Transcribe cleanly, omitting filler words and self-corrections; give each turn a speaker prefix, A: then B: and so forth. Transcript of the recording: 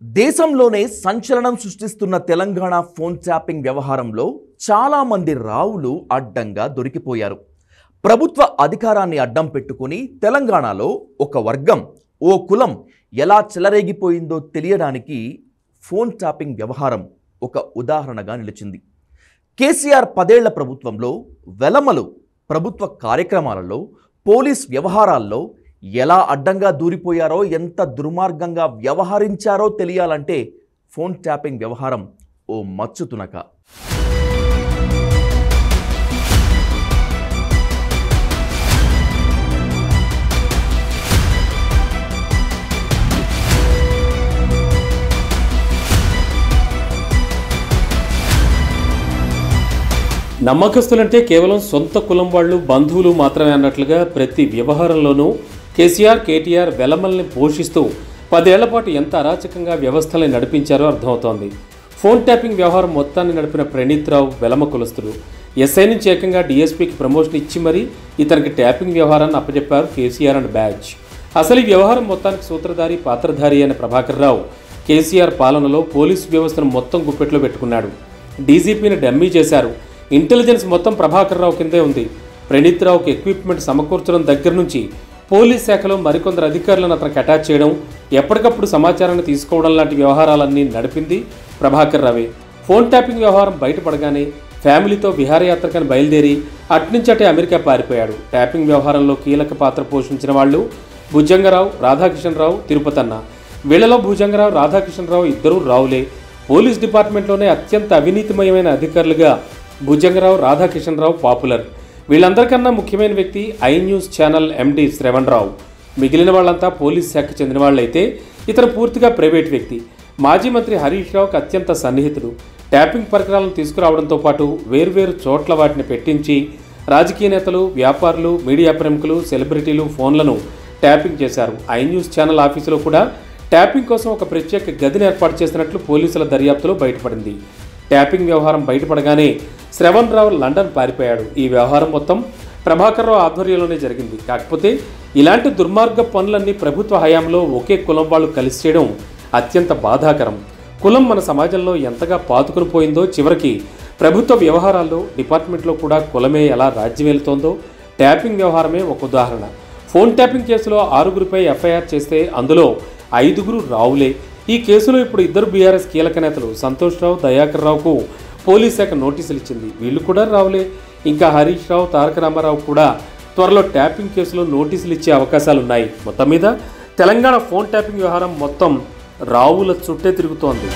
A: దేశంలోనే సంచలనం సృష్టిస్తున్న Telangana phone tapping వ్యవహారంలో చాలా మంది రావులు అడ్డంగా దొరికిపోయారు. ప్రభుత్వ అధికారాన్ని అడ్డం పెట్టుకుని తెలంగాణలో ఒక వర్గం, ఓ కులం ఎలా చెలరేగిపోయిందో తెలియడానికి ఫోన్ ట్యాపింగ్ వ్యవహారం ఒక ఉదాహరణగా నిలిచింది. కేసీఆర్ 10 ఏళ్ల ప్రభుత్వంలో వెలమలు ప్రభుత్వ కార్యక్రమాలలో, పోలీస్ వ్యవహారాల్లో ఎలా అడ్డంగా దూరిపోయారో, ఎంత దుర్మార్గంగా వ్యవహరించారో తెలియాలంటే ఫోన్ ట్యాపింగ్ వ్యవహారం ఓ మచ్చుతునక.
B: నమ్మకస్తులంటే కేవలం సొంత కులం వాళ్ళు, బంధువులు మాత్రమే అన్నట్లుగా ప్రతి వ్యవహారంలోనూ కేసీఆర్, కేటీఆర్ వెలమల్ని పోషిస్తూ 10 ఏళ్ల పాటు ఎంత అరాచకంగా వ్యవస్థల్ని నడిపించారో అర్థమవుతోంది. ఫోన్ ట్యాపింగ్ వ్యవహారం మొత్తాన్ని నడిపిన ప్రణీత్ రావు వెలమ కులస్తుడు. ఎస్ఐ నుంచి ఏకంగా డీఎస్పీకి ప్రమోషన్ ఇచ్చి మరీ ఇతనికి ట్యాపింగ్ వ్యవహారాన్ని అప్పచెప్పారు కేసీఆర్ అండ్ బ్యాచ్. అసలు ఈ వ్యవహారం మొత్తానికి సూత్రధారి, పాత్రధారి అయిన ప్రభాకర్ రావు కేసీఆర్ పాలనలో పోలీసు వ్యవస్థను మొత్తం గుప్పెట్లో పెట్టుకున్నాడు. డీజీపీని డమ్మీ చేశారు. ఇంటెలిజెన్స్ మొత్తం ప్రభాకర్ రావు కిందే ఉంది. ప్రణీత్ రావుకి ఎక్విప్మెంట్ సమకూర్చడం దగ్గర నుంచి పోలీస్ శాఖలో మరికొందరు అధికారులను అతనికి అటాచ్ చేయడం, ఎప్పటికప్పుడు సమాచారాన్ని తీసుకోవడం లాంటి వ్యవహారాలన్నీ నడిపింది ప్రభాకర్ రావే. ఫోన్ ట్యాపింగ్ వ్యవహారం బయటపడగానే ఫ్యామిలీతో విహారయాత్రకని బయలుదేరి అట్నుంచి అటే అమెరికా పారిపోయాడు. ట్యాపింగ్ వ్యవహారంలో కీలక పాత్ర పోషించిన వాళ్ళు భుజంగరావు, రాధాకిషన్ రావు, తిరుపతన్న. వీళ్లలో భుజంగరావు, రాధాకిషన్ రావు ఇద్దరూ రావులే. పోలీస్ డిపార్ట్మెంట్లోనే అత్యంత అవినీతిమయమైన అధికారులుగా భుజంగరావు, రాధాకిషన్ రావు పాపులర్. వీళ్ళందరికన్నా ముఖ్యమైన వ్యక్తి I news channel MD Shravan Rao. మిగిలిన వాళ్ళంతా పోలీస్ శాఖకు చెందిన వాళ్ళైతే ఇతను పూర్తిగా ప్రైవేట్ వ్యక్తి. మాజీ మంత్రి హరీష్ రావుకి అత్యంత సన్నిహితుడు. ట్యాపింగ్ పరికరాలను తీసుకురావడంతో పాటు వేర్వేరు చోట్ల వాటిని పెట్టించి రాజకీయ నేతలు, వ్యాపారులు, మీడియా ప్రముఖులు, సెలబ్రిటీలు ఫోన్లను ట్యాపింగ్ చేశారు. ఐ న్యూస్ ఛానల్ ఆఫీసులో కూడా ట్యాపింగ్ కోసం ఒక ప్రత్యేక గదిని ఏర్పాటు చేసినట్లు పోలీసుల దర్యాప్తులో బయటపడింది. ట్యాపింగ్ వ్యవహారం బయటపడగానే శ్రవణ్ రావు లండన్ పారిపోయాడు. ఈ వ్యవహారం మొత్తం ప్రభాకర్ రావు ఆధ్వర్యంలోనే జరిగింది. కాకపోతే ఇలాంటి దుర్మార్గ పనులన్నీ ప్రభుత్వ హయాంలో ఒకే కులం వాళ్ళు కలిసి చేయడం అత్యంత బాధాకరం. కులం మన సమాజంలో ఎంతగా పాతుకుని పోయిందో, చివరికి ప్రభుత్వ వ్యవహారాల్లో, డిపార్ట్మెంట్లో కూడా కులమే ఎలా రాజ్యమేలుతోందో ట్యాపింగ్ వ్యవహారమే ఒక ఉదాహరణ. ఫోన్ ట్యాపింగ్ కేసులో 6గురిపై ఎఫ్ఐఆర్ చేస్తే అందులో 5గురు రావులే. ఈ కేసులో ఇప్పుడు 2 బీఆర్ఎస్ కీలక నేతలు సంతోష్ రావు, దయాకర్ రావుకు పోలీస్ శాఖ నోటీసులు ఇచ్చింది. వీళ్ళు కూడా రావులే. ఇంకా హరీష్ రావు, తారక రామారావు కూడా త్వరలో ట్యాపింగ్ కేసులో నోటీసులు ఇచ్చే అవకాశాలున్నాయి. మొత్తం మీద తెలంగాణ ఫోన్ ట్యాపింగ్ వ్యవహారం మొత్తం రావుల చుట్టే తిరుగుతోంది.